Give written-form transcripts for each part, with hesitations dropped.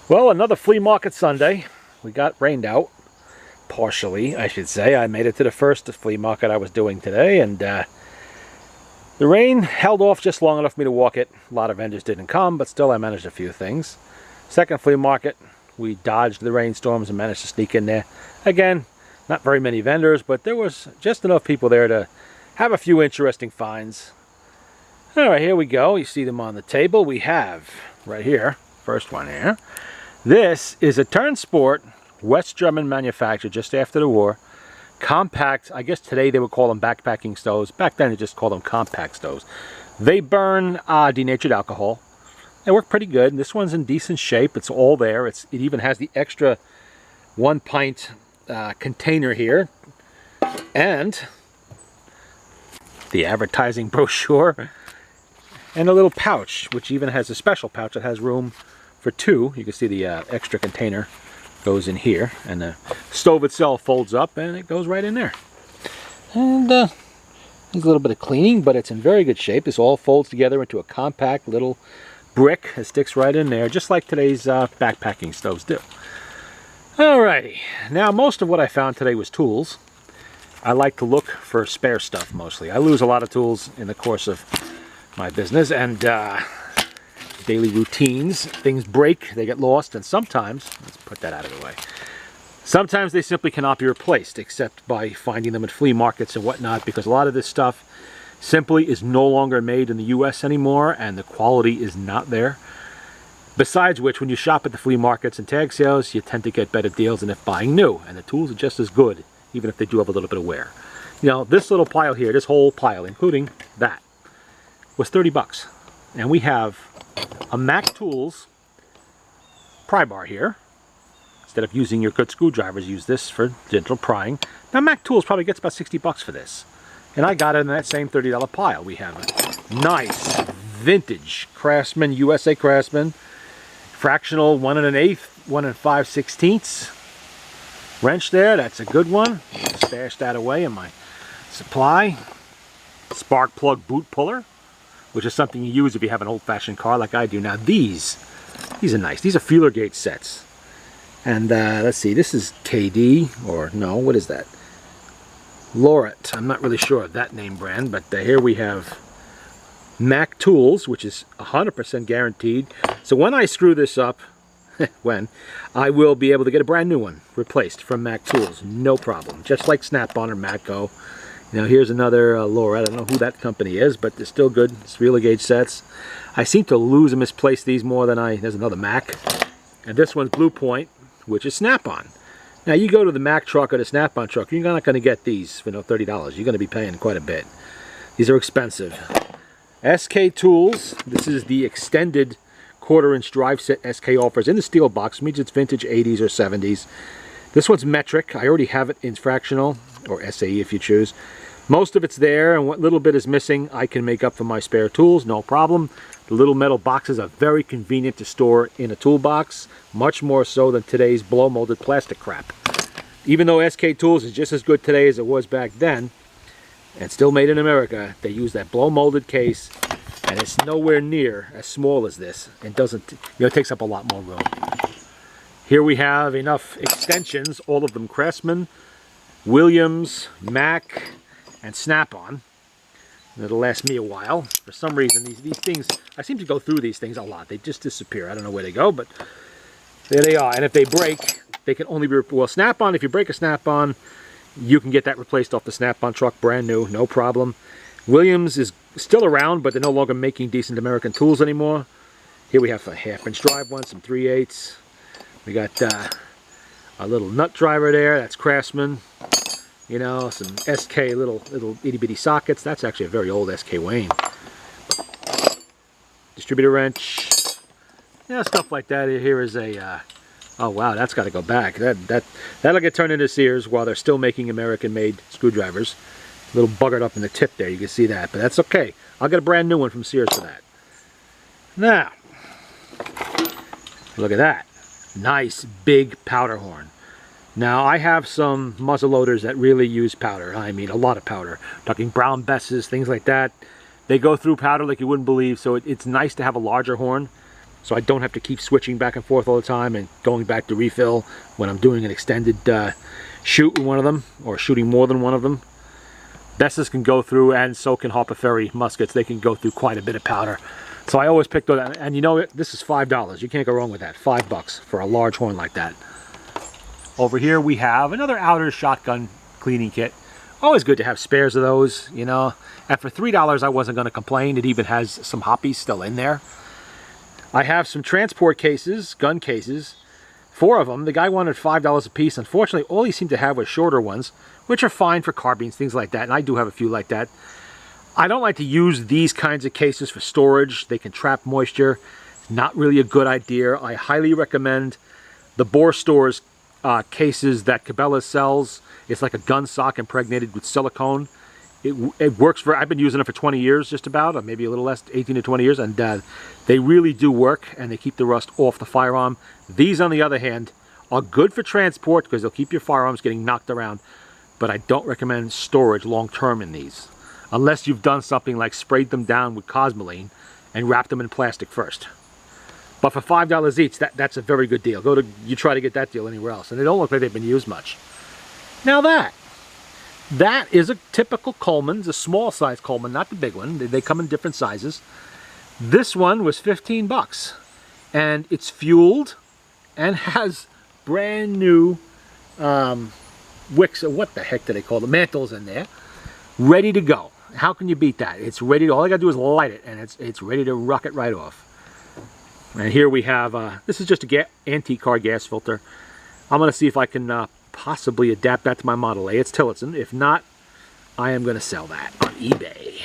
Well, another flea market Sunday. We got rained out, partially, I should say. I made it to the first flea market I was doing today, and the rain held off just long enough for me to walk it. A lot of vendors didn't come, but still I managed a few things. Second flea market, we dodged the rainstorms and managed to sneak in there. Again, not very many vendors, but there was just enough people there to have a few interesting finds. All right, here we go. You see them on the table. We have, right here, first one here. This is a Turnsport, West German manufactured just after the war. Compact, I guess today they would call them backpacking stoves. Back then they just called them compact stoves. They burn denatured alcohol. They work pretty good. This one's in decent shape. It's all there. It even has the extra 1 pint container here. And the advertising brochure. And a little pouch, which even has a special pouch that has room for two. You can see the extra container goes in here, and the stove itself folds up and it goes right in there. And needs a little bit of cleaning, but it's in very good shape. This all folds together into a compact little brick that sticks right in there, just like today's backpacking stoves do. Alrighty, now most of what I found today was tools. I like to look for spare stuff mostly. I lose a lot of tools in the course of my business and daily routines. Things break, they get lost, and sometimes, let's put that out of the way, sometimes they simply cannot be replaced except by finding them at flea markets and whatnot, because a lot of this stuff simply is no longer made in the US anymore and the quality is not there. Besides which, when you shop at the flea markets and tag sales, you tend to get better deals than if buying new, and the tools are just as good, even if they do have a little bit of wear. You know, this little pile here, this whole pile, including that, was 30 bucks. And we have a Mac Tools pry bar here. Instead of using your good screwdrivers, use this for gentle prying. Now Mac Tools probably gets about 60 bucks for this. And I got it in that same $30 pile. We have a nice vintage Craftsman, USA Craftsman, fractional 1 1/8, 1 5/16 wrench there. That's a good one. Stash that away in my supply. Spark plug boot puller, which is something you use if you have an old-fashioned car like I do. Now these are nice. These are feeler gauge sets. And let's see, this is KD, or no, what is that? Lorette. I'm not really sure of that name brand, but here we have Mac Tools, which is 100% guaranteed. So when I screw this up, I will be able to get a brand new one replaced from Mac Tools, no problem. Just like Snap-on or Matco. Now here's another Lorette. I don't know who that company is, but they're still good. It's feeler gauge sets. I seem to lose and misplace these more than there's another Mac. And this one's Blue Point, which is Snap-on. Now you go to the Mac truck or the Snap-on truck, you're not going to get these for $30. You're going to be paying quite a bit. These are expensive. SK Tools. This is the extended 1/4-inch drive set SK offers in the steel box. Which means it's vintage 80s or 70s. This one's metric. I already have it in fractional, or SAE if you choose. Most of it's there, and what little bit is missing I can make up for my spare tools, no problem. The little metal boxes are very convenient to store in a toolbox, much more so than today's blow molded plastic crap. Even though SK Tools is just as good today as it was back then, and still made in America, they use that blow molded case, and it's nowhere near as small as this. It doesn't, it takes up a lot more room. Here we have enough extensions, all of them Craftsman, Williams, Mac, and Snap-on. It'll last me a while. For some reason, these things, I seem to go through these things a lot. They just disappear. I don't know where they go, but there they are. And if they break, they can only be, well, Snap-on, if you break a Snap-on, you can get that replaced off the Snap-on truck, brand new, no problem. Williams is still around, but they're no longer making decent American tools anymore. Here we have a 1/2-inch drive one, some 3/8. We got a little nut driver there. That's Craftsman. You know, some SK little itty bitty sockets. That's actually a very old SK Wayne. Distributor wrench. Yeah, stuff like that. Here is a. Oh wow, that's got to go back. That'll get turned into Sears while they're still making American-made screwdrivers. A little buggered up in the tip there. You can see that, but that's okay. I'll get a brand new one from Sears for that. Now, look at that. Nice big powder horn. Now I have some muzzle loaders that really use powder. I mean a lot of powder. I'm talking brown Besses, things like that. They go through powder like you wouldn't believe, so it's nice to have a larger horn. so I don't have to keep switching back and forth all the time and going back to refill when I'm doing an extended shoot with one of them, or shooting more than one of them. Besses can go through, and so can Harper Ferry muskets. They can go through quite a bit of powder. So I always pick those, and you know, this is $5. You can't go wrong with that. $5 for a large horn like that. Over here we have another outer shotgun cleaning kit. Always good to have spares of those, you know. And for $3 I wasn't going to complain. It even has some hoppies still in there. I have some transport cases, gun cases. 4 of them. The guy wanted $5 a piece. Unfortunately, all he seemed to have was shorter ones, which are fine for carbines, things like that. And I do have a few like that. I don't like to use these kinds of cases for storage. They can trap moisture. Not really a good idea. I highly recommend the Bore Stores cases that Cabela sells. It's like a gun sock impregnated with silicone. It works for, I've been using it for 20 years just about, or maybe a little less, 18 to 20 years, and they really do work, and they keep the rust off the firearm. These, on the other hand, are good for transport because they'll keep your firearms getting knocked around, but I don't recommend storage long-term in these, unless you've done something like sprayed them down with Cosmoline and wrapped them in plastic first. But for $5 each, that's a very good deal. You try to get that deal anywhere else, and they don't look like they've been used much. Now that is a typical Coleman. It's a small size Coleman, not the big one. They come in different sizes. This one was 15 bucks, and it's fueled and has brand new wicks, or what the heck do they call the mantles in there, ready to go. How can you beat that? It's ready. All I got to do is light it, and it's ready to rocket right off. And here we have, this is just a antique car gas filter. I'm going to see if I can possibly adapt that to my Model A. It's Tillotson. If not, I am going to sell that on eBay.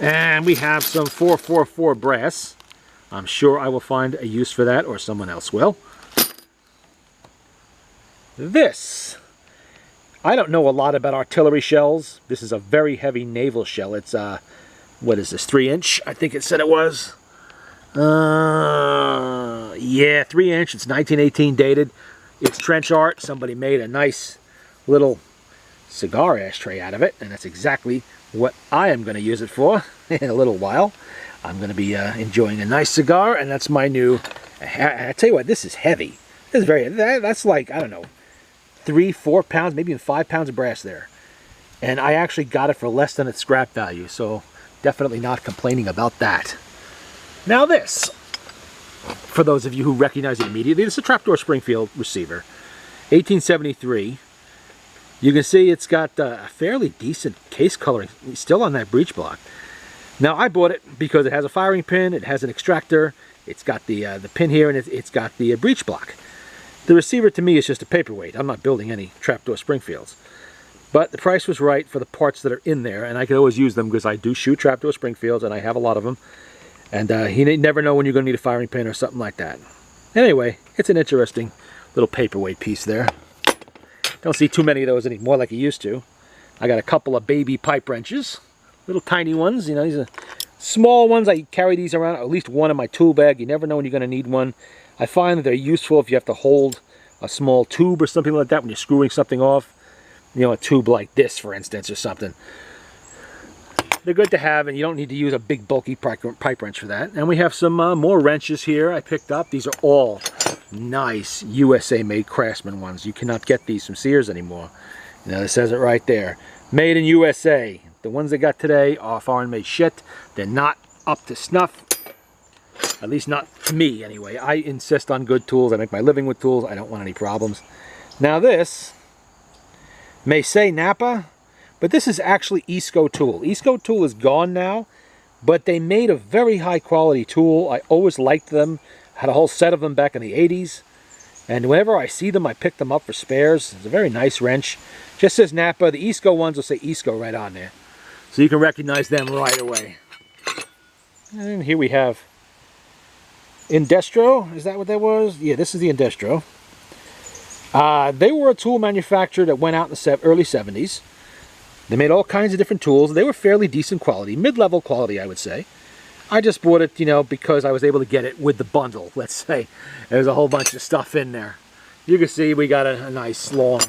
And we have some 444 brass. I'm sure I will find a use for that, or someone else will. This, I don't know a lot about artillery shells. This is a very heavy naval shell. It's, what is this, 3-inch? I think it said it was. Yeah, 3-inch. It's 1918 dated. It's trench art. Somebody made a nice little cigar ashtray out of it, and that's exactly what I am going to use it for in a little while. I'm going to be enjoying a nice cigar, and that's my new... I tell you what, this is heavy. This is very... That's like, I don't know, 3-4 pounds, maybe even 5 pounds of brass there. And I actually got it for less than its scrap value, so definitely not complaining about that. Now this, for those of you who recognize it immediately, this is a trapdoor Springfield receiver, 1873. You can see it's got a fairly decent case coloring, still on that breech block. Now I bought it because it has a firing pin, it has an extractor, it's got the pin here, and it's got the breech block. The receiver to me is just a paperweight. I'm not building any trapdoor Springfields. But the price was right for the parts that are in there, and I can always use them because I do shoot trapdoor Springfields, and I have a lot of them. And you never know when you're going to need a firing pin or something like that. Anyway, it's an interesting little paperweight piece there. Don't see too many of those anymore like you used to. I got a couple of baby pipe wrenches. Little tiny ones. You know, these are small ones. I carry these around, at least one in my tool bag. You never know when you're going to need one. I find that they're useful if you have to hold a small tube or something like that when you're screwing something off. You know, a tube like this, for instance, or something. They're good to have, and you don't need to use a big bulky pipe wrench for that. And we have some more wrenches here I picked up. These are all nice USA-made Craftsman ones. You cannot get these from Sears anymore. You know, it says it right there. Made in USA. The ones they got today are foreign-made shit. They're not up to snuff. At least not to me, anyway. I insist on good tools. I make my living with tools. I don't want any problems. Now this may say Napa, but this is actually Esco tool. Esco tool is gone now, but they made a very high quality tool. I always liked them. Had a whole set of them back in the 80s. And whenever I see them, I pick them up for spares. It's a very nice wrench. Just says Napa. The Esco ones will say Esco right on there. So you can recognize them right away. And here we have Indestro. Is that what that was? Yeah, this is the Indestro. They were a tool manufacturer that went out in the early 70s. They made all kinds of different tools. They were fairly decent quality, mid-level quality, I would say. I just bought it, you know, because I was able to get it with the bundle, let's say. There's a whole bunch of stuff in there. You can see we got a nice, long,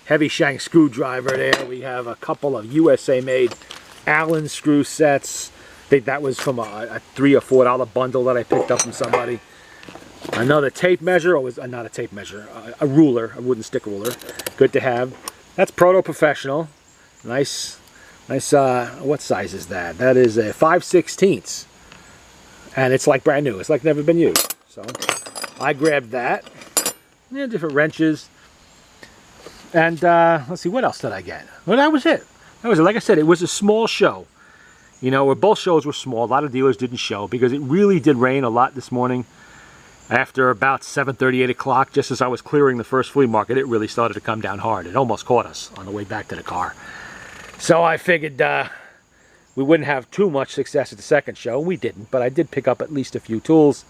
heavy shank screwdriver there. We have a couple of USA-made Allen screw sets. think that was from a $3 or $4 bundle that I picked up from somebody. Another tape measure, or was not a tape measure, a ruler, a wooden stick ruler. Good to have. That's Proto Professional. Nice, what size is that? That is a 5/16. And it's like brand new. It's like never been used. So I grabbed that. Yeah, different wrenches. And let's see, what else did I get? Well, that was it. That was it. Like I said, it was a small show. You know, both shows were small. A lot of dealers didn't show because it really did rain a lot this morning. After about 7:30, 8 o'clock, just as I was clearing the first flea market, it really started to come down hard. It almost caught us on the way back to the car. So I figured we wouldn't have too much success at the second show. We didn't, but I did pick up at least a few tools.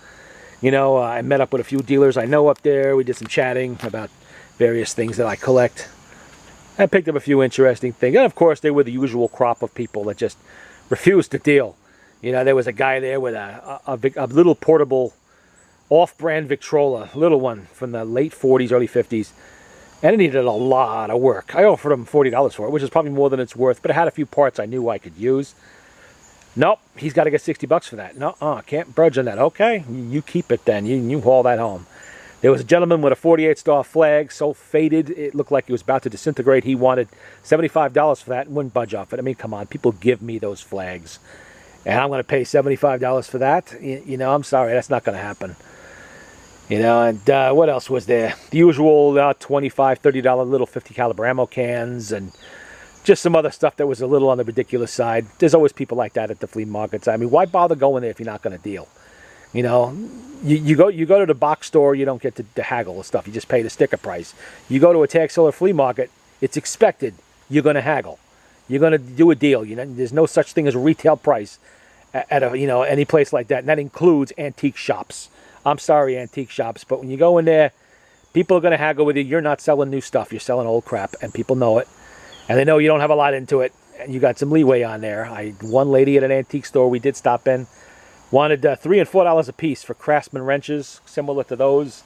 You know, I met up with a few dealers I know up there. We did some chatting about various things that I collect. I picked up a few interesting things. And of course, there were the usual crop of people that just refused to deal. You know, there was a guy there with a little portable off-brand Victrola, little one from the late 40s, early 50s. And it needed a lot of work. I offered him $40 for it, which is probably more than it's worth, but it had a few parts I knew I could use. Nope, he's got to get 60 bucks for that. No, can't budge on that. Okay, you keep it then. You haul that home. There was a gentleman with a 48 star flag, so faded, it looked like it was about to disintegrate. He wanted $75 for that and wouldn't budge off it. I mean, come on, people give me those flags. And I'm going to pay $75 for that? You know, I'm sorry, that's not going to happen. You know, and what else was there? The usual $25, $30 little 50 caliber ammo cans and just some other stuff that was a little on the ridiculous side. There's always people like that at the flea markets. I mean, why bother going there if you're not going to deal? You know, you go to the box store, you don't get to haggle and stuff. You just pay the sticker price. You go to a tag seller flea market, it's expected you're going to haggle. You're going to do a deal. You know, there's no such thing as a retail price at a, you know, any place like that, and that includes antique shops. I'm sorry, antique shops, but when you go in there, people are going to haggle with you. You're not selling new stuff. You're selling old crap, and people know it. And they know you don't have a lot into it, and you got some leeway on there. One lady at an antique store we did stop in wanted $3 and $4 a piece for Craftsman wrenches, similar to those.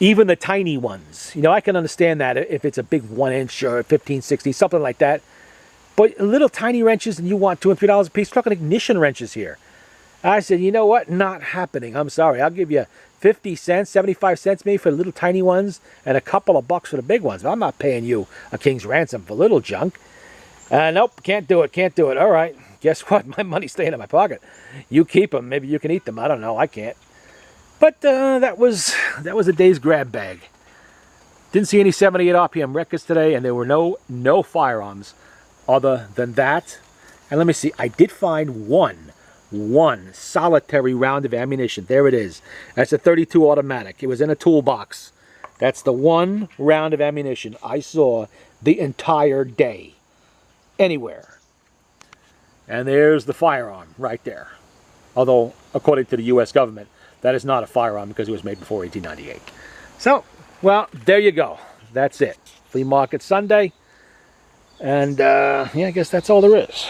Even the tiny ones. You know, I can understand that if it's a big 1-inch or 15, 16, something like that. But little tiny wrenches, and you want $2 and $3 a piece. We're talking ignition wrenches here. I said, you know what? Not happening. I'm sorry. I'll give you 50 cents, 75 cents maybe for the little tiny ones and a couple of bucks for the big ones. But I'm not paying you a king's ransom for little junk. Nope, can't do it, can't do it. All right, guess what? My money's staying in my pocket. You keep them. Maybe you can eat them. I don't know. I can't. But that was a day's grab bag. Didn't see any 78 RPM records today, and there were no firearms other than that. And let me see. I did find one solitary round of ammunition. There it is. That's a 32 automatic. It was in a toolbox. That's the one round of ammunition I saw the entire day. Anywhere. And there's the firearm right there. Although, according to the U.S. government, that is not a firearm because it was made before 1898. So, well, there you go. That's it. Flea Market Sunday. And, yeah, I guess that's all there is.